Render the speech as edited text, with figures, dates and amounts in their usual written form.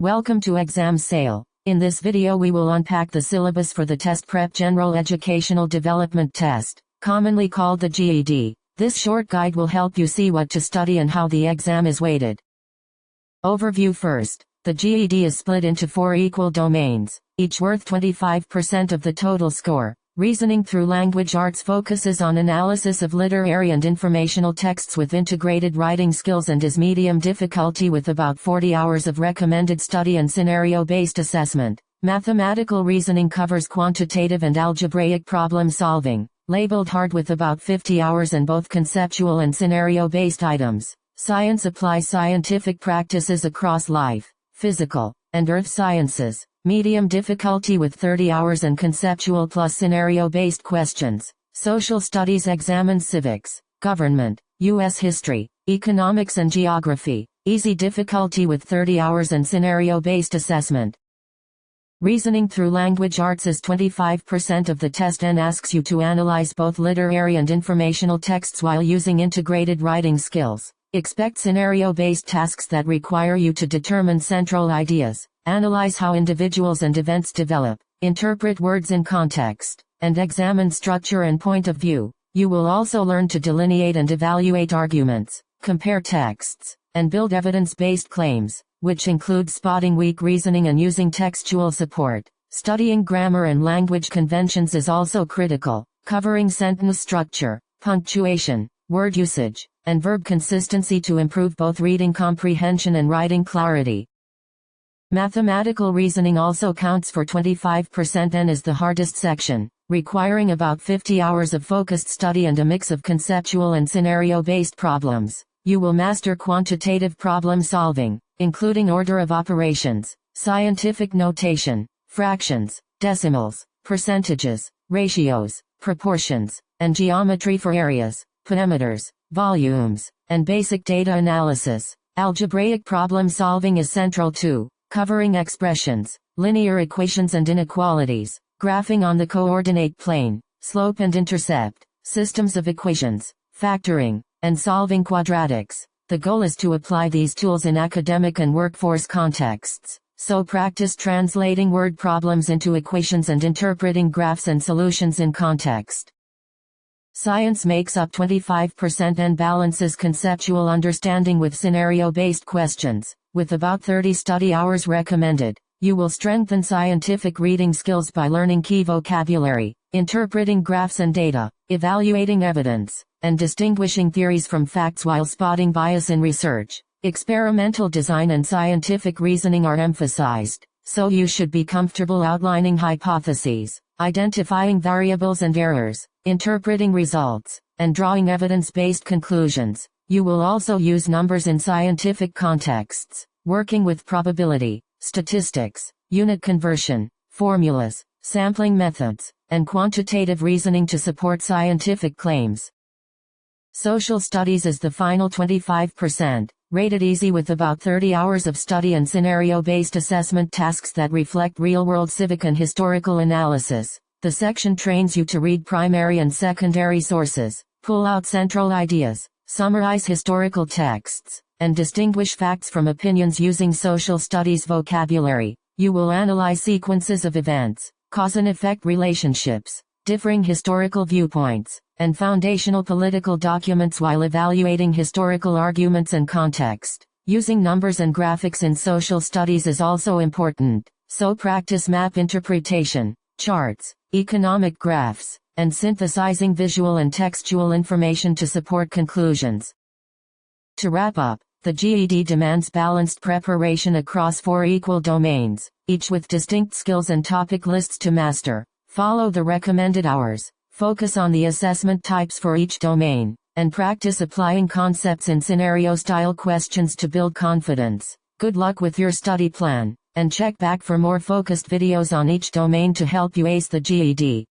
Welcome to Exam Sale. In this video we will unpack the syllabus for the Test Prep General Educational Development Test, commonly called the GED. This short guide will help you see what to study and how the exam is weighted. Overview first. The GED is split into 4 equal domains, each worth 25% of the total score. Reasoning through language arts focuses on analysis of literary and informational texts with integrated writing skills and is medium difficulty with about 40 hours of recommended study and scenario-based assessment. Mathematical reasoning covers quantitative and algebraic problem solving, labeled hard with about 50 hours and both conceptual and scenario-based items. Science applies scientific practices across life, physical, and earth sciences. Medium difficulty with 30 hours and conceptual plus scenario-based questions. Social studies examines civics, government, U.S. history, economics and geography. Easy difficulty with 30 hours and scenario-based assessment. Reasoning through language arts is 25% of the test and asks you to analyze both literary and informational texts while using integrated writing skills. Expect scenario-based tasks that require you to determine central ideas. Analyze how individuals and events develop, interpret words in context, and examine structure and point of view. You will also learn to delineate and evaluate arguments, compare texts, and build evidence-based claims, which include spotting weak reasoning and using textual support. Studying grammar and language conventions is also critical, covering sentence structure, punctuation, word usage, and verb consistency to improve both reading comprehension and writing clarity. Mathematical reasoning also counts for 25% and is the hardest section, requiring about 50 hours of focused study and a mix of conceptual and scenario-based problems. You will master quantitative problem solving, including order of operations, scientific notation, fractions, decimals, percentages, ratios, proportions, and geometry for areas, perimeters, volumes, and basic data analysis. Algebraic problem solving is central too, covering expressions, linear equations and inequalities, graphing on the coordinate plane, slope and intercept, systems of equations, factoring, and solving quadratics. The goal is to apply these tools in academic and workforce contexts, so practice translating word problems into equations and interpreting graphs and solutions in context. Science makes up 25% and balances conceptual understanding with scenario-based questions. With about 30 study hours recommended, you will strengthen scientific reading skills by learning key vocabulary, interpreting graphs and data, evaluating evidence, and distinguishing theories from facts while spotting bias in research. Experimental design and scientific reasoning are emphasized, so you should be comfortable outlining hypotheses, identifying variables and errors, interpreting results, and drawing evidence-based conclusions. You will also use numbers in scientific contexts, working with probability, statistics, unit conversion, formulas, sampling methods, and quantitative reasoning to support scientific claims. Social studies is the final 25%, rated easy with about 30 hours of study and scenario-based assessment tasks that reflect real-world civic and historical analysis. The section trains you to read primary and secondary sources, pull out central ideas, summarize historical texts, and distinguish facts from opinions using social studies vocabulary. You will analyze sequences of events, cause and effect relationships, differing historical viewpoints, and foundational political documents while evaluating historical arguments and context. Using numbers and graphics in social studies is also important, so practice map interpretation, charts, economic graphs, and synthesizing visual and textual information to support conclusions. To wrap up, the GED demands balanced preparation across 4 equal domains, each with distinct skills and topic lists to master. Follow the recommended hours, focus on the assessment types for each domain, and practice applying concepts in scenario-style questions to build confidence. Good luck with your study plan, and check back for more focused videos on each domain to help you ace the GED.